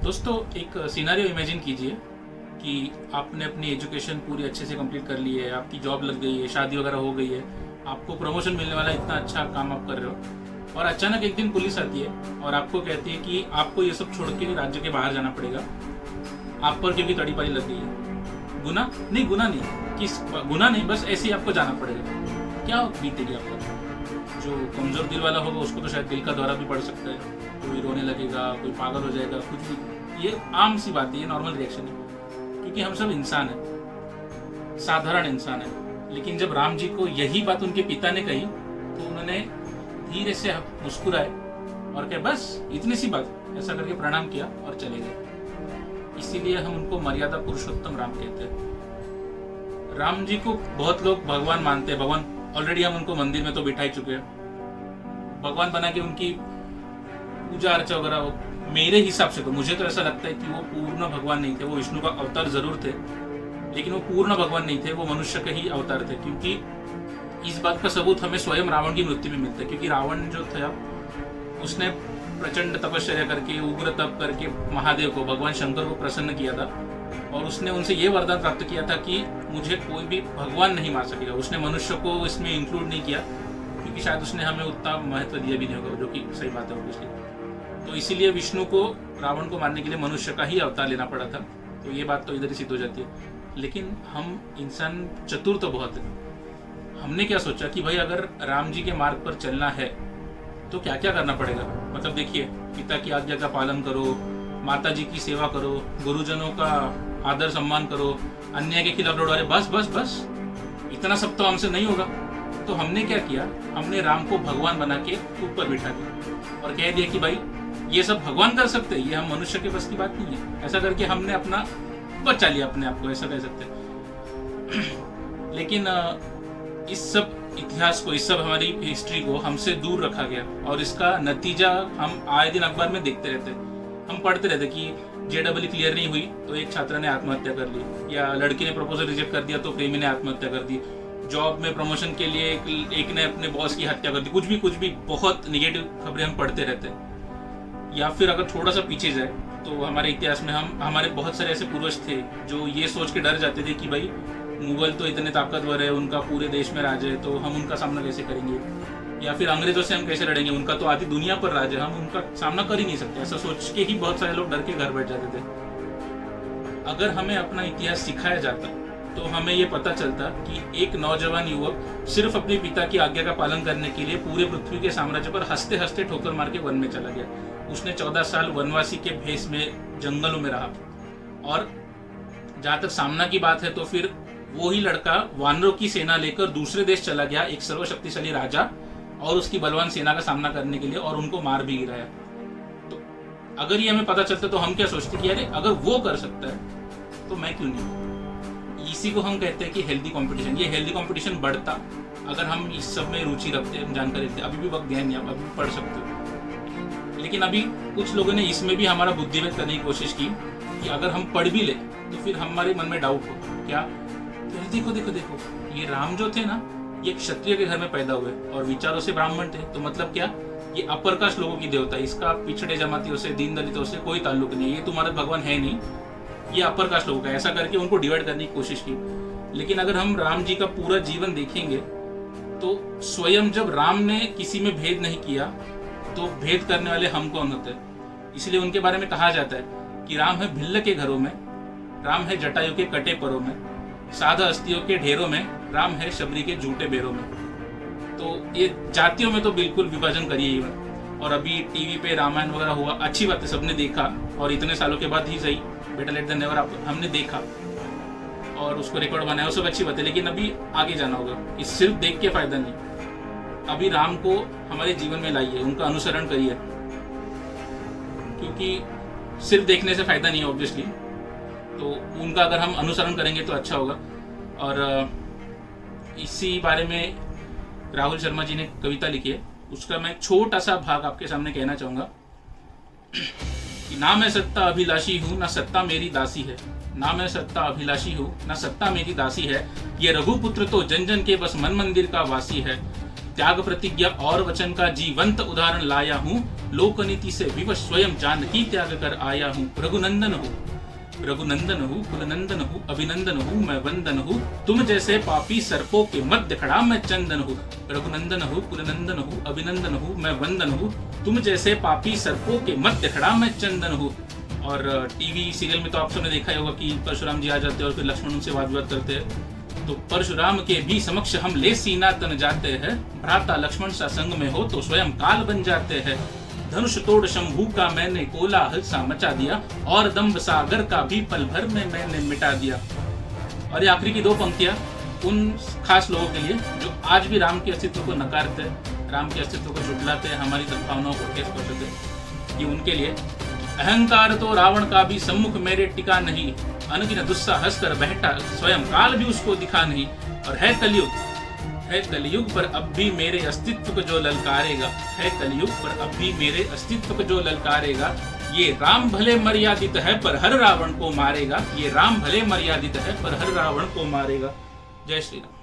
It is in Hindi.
दोस्तों एक सिनेरियो इमेजिन कीजिए कि आपने अपनी एजुकेशन पूरी अच्छे से कंप्लीट कर ली है, आपकी जॉब लग गई है, शादी वगैरह हो गई है, आपको प्रमोशन मिलने वाला है, इतना अच्छा काम आप कर रहे हो और अचानक एक दिन पुलिस आती है और आपको कहती है कि आपको ये सब छोड़ के राज्य के बाहर जाना पड़ेगा, आप पर क्योंकि तड़ीपारी लग गई है। गुना नहीं, किस गुना नहीं, बस ऐसे ही आपको जाना पड़ेगा। क्या बीतेगी आप पर? जो कमज़ोर दिल वाला होगा उसको तो शायद दिल का दौरा भी पड़ सकता है, कोई रोने लगेगा, कोई पागल हो जाएगा, कुछ भी। ये आम सी बात है, ये नॉर्मल रिएक्शन है, क्योंकि हम सब इंसान हैं, साधारण इंसान हैं। लेकिन जब राम जी को यही बात उनके पिता ने कही तो उन्होंने धीरे से मुस्कुराए और कहा बस इतनी सी बात, ऐसा करके प्रणाम किया और चले गए। इसीलिए हम उनको मर्यादा पुरुषोत्तम राम कहते हैं। राम जी को बहुत लोग भगवान मानते हैं, भगवान ऑलरेडी हम उनको मंदिर में तो बिठाई चुके हैं, भगवान बना के उनकी पूजा अर्चा वगैरह। मेरे हिसाब से तो मुझे तो ऐसा लगता है कि वो पूर्ण भगवान नहीं थे, वो विष्णु का अवतार जरूर थे, लेकिन वो पूर्ण भगवान नहीं थे, वो मनुष्य के ही अवतार थे। क्योंकि इस बात का सबूत हमें स्वयं रावण की मृत्यु में मिलता है। क्योंकि रावण जो था उसने प्रचंड तपस्या करके, उग्र तप करके महादेव को, भगवान शंकर को प्रसन्न किया था और उसने उनसे ये वरदान प्राप्त किया था कि मुझे कोई भी भगवान नहीं मार सकेगा। उसने मनुष्य को इसमें इंक्लूड नहीं किया क्योंकि शायद उसने हमें उतना महत्व दिया भी नहीं होगा, जो कि सही बात है ऑब्वियसली। तो इसीलिए विष्णु को रावण को मारने के लिए मनुष्य का ही अवतार लेना पड़ा था। तो ये बात तो इधर ही सिद्ध हो जाती है। लेकिन हम इंसान चतुर तो बहुत है। हमने क्या सोचा कि भाई अगर राम जी के मार्ग पर चलना है तो क्या क्या करना पड़ेगा। मतलब देखिए, पिता की आज्ञा का पालन करो, माता जी की सेवा करो, गुरुजनों का आदर सम्मान करो, अन्याय के खिलाफ लड़ो। अरे बस बस बस, इतना सब तो हमसे नहीं होगा। तो हमने क्या किया, हमने राम को भगवान बना के ऊपर बिठा दिया और कह दिया कि भाई ये सब भगवान कर सकते हैं, ये हम मनुष्य के बस की बात नहीं है। ऐसा करके हमने अपना बचा लिया अपने आप को, ऐसा कह सकते हैं। लेकिन इस सब इतिहास को, इस सब हमारी हिस्ट्री को हमसे दूर रखा गया और इसका नतीजा हम आए दिन अखबार में देखते रहते। हम पढ़ते रहते कि JEE क्लियर नहीं हुई तो एक छात्र ने आत्महत्या कर ली, या लड़की ने प्रपोजल रिजेक्ट कर दिया तो प्रेमी ने आत्महत्या कर दी, जॉब में प्रमोशन के लिए एक ने अपने बॉस की हत्या कर दी। कुछ भी बहुत निगेटिव खबरें हम पढ़ते रहते हैं। या फिर अगर थोड़ा सा पीछे जाए तो हमारे इतिहास में हमारे बहुत सारे ऐसे पूर्वज थे जो ये सोच के डर जाते थे कि भाई मुगल तो इतने ताकतवर है, उनका पूरे देश में राज है, तो हम उनका सामना कैसे करेंगे। या फिर अंग्रेजों से हम कैसे लड़ेंगे, उनका तो आधी दुनिया पर राज है, हम उनका सामना कर ही नहीं सकते। ऐसा सोच के ही बहुत सारे लोग डर के घर बैठ जाते थे। अगर हमें अपना इतिहास सिखाया जाता तो हमें ये पता चलता कि एक नौजवान युवक सिर्फ अपने पिता की आज्ञा का पालन करने के लिए पूरे पृथ्वी के साम्राज्य पर हंसते हंसते ठोकर मार के वन में चला गया। उसने 14 साल वनवासी के भेष में जंगलों में रहा। और जहां तक सामना की बात है तो फिर वो ही लड़का वानरों की सेना लेकर दूसरे देश चला गया, एक सर्वशक्तिशाली राजा और उसकी बलवान सेना का सामना करने के लिए, और उनको मार भी गिराया। तो अगर ये हमें पता चलता तो हम क्या सोचते कि अरे अगर वो कर सकता है तो मैं क्यों नहीं। इसी को हम कहते हैं कि हेल्दी कंपटीशन। ये हेल्दी कंपटीशन बढ़ता अगर हम इस सब में रुचि रखते, हम जानकारी रखते। अभी भी वक्त दिया नहीं, आप अभी भी पढ़ सकते हो। लेकिन अभी कुछ लोगों ने इसमें भी हमारा बुद्धिवत करने की कोशिश की कि अगर हम पढ़ भी ले तो फिर हमारे मन में डाउट हो क्या, तो देखो देखो देखो, ये राम जो थे ना, ये क्षत्रिय के घर में पैदा हुए और विचारों से ब्राह्मण थे, तो मतलब क्या, ये अपर कास्ट लोगों की देवता, इसका पिछड़े जमातियों से, दीन दलितों से कोई ताल्लुक नहीं, ये तुम्हारा भगवान है नहीं, ये अपर कास्ट लोगों का। ऐसा करके उनको डिवाइड करने की कोशिश की। लेकिन अगर हम राम जी का पूरा जीवन देखेंगे तो स्वयं जब राम ने किसी में भेद नहीं किया तो भेद करने वाले हम कौन होते हैं। इसलिए उनके बारे में कहा जाता है कि राम है भिल्ल के घरों में, राम है जटायु के कटे परों में, साधा अस्थियों के ढेरों में, राम है शबरी के झूठे बेरों में। तो ये जातियों में तो बिल्कुल विभाजन करिए ही मत। और अभी टीवी पे रामायण वगैरह हुआ, अच्छी बात है, सबने देखा और इतने सालों के बाद ही सही, बेटर लेट देन नेवर, हमने देखा और उसको रिकॉर्ड बनाया, वो सब अच्छी बात है। लेकिन अभी आगे जाना होगा, इस सिर्फ देख के फायदा नहीं। अभी राम को हमारे जीवन में लाइए, उनका अनुसरण करिए, क्योंकि सिर्फ देखने से फायदा नहीं है ऑब्वियसली। तो उनका अगर हम अनुसरण करेंगे तो अच्छा होगा। और इसी बारे में राहुल शर्मा जी ने कविता लिखी है, उसका मैं छोटा सा भाग आपके सामने कहना चाहूँगा कि ना मैं सत्ता अभिलाषी हूँ, ना सत्ता मेरी दासी है, ना मैं सत्ता अभिलाषी हूँ, ना सत्ता मेरी दासी है, ये रघुपुत्र तो जन जन के बस मन मंदिर का वासी है, त्याग प्रतिज्ञा और वचन का जीवंत उदाहरण लाया हूँ, लोकनीति से विवश स्वयं जानकी त्याग कर आया हूँ। रघुनंदन हूँ, रघुनंदन हूँ, कुलनंदन हूँ, अभिनंदन हूँ, मैं वंदन हूँ। तुम जैसे पापी सर्पों के मध्य खड़ा मैं चंदन हूँ। रघुनंदन हूँ, कुलनंदन हूँ, अभिनंदन हूँ, मैं वंदन हूँ। तुम जैसे पापी सर्पों के मध्य खड़ा मैं चंदन हूँ। और टीवी सीरियल में तो आप सबने देखा ही होगा कि परशुराम जी आ जाते हैं और फिर लक्ष्मण उनसे वाद विवाद करते हैं। तो परशुराम के भी समक्ष हम ले सीना तन जाते हैं। भ्राता लक्ष्मण सा संग में हो तो स्वयं काल बन जाते हैं। धनुष तोड़ शंभू का मैंने कोलाहल सा मचा दिया, और दंभ सागर का भी पल भर में मैंने मिटा दिया। और ये आखिरी की दो पंक्तियां उन खास लोगों के लिए जो आज भी राम के अस्तित्व को नकारते हैं, राम के अस्तित्व को झुठलाते हैं, हमारी सद्भावनाओं को ठेस पहुंचाते हैं। ये उनके लिए। अहंकार तो रावण का भी सम्मुख मेरे टिका नहीं, अनगिन दुस्साहस कर बहटा स्वयं काल भी उसको दिखा नहीं। और है कलयुग पर अब भी मेरे अस्तित्व को जो ललकारेगा, है कलयुग पर अब भी मेरे अस्तित्व को जो ललकारेगा। ये राम भले मर्यादित है पर हर रावण को मारेगा, ये राम भले मर्यादित है पर हर रावण को मारेगा। जय श्री राम।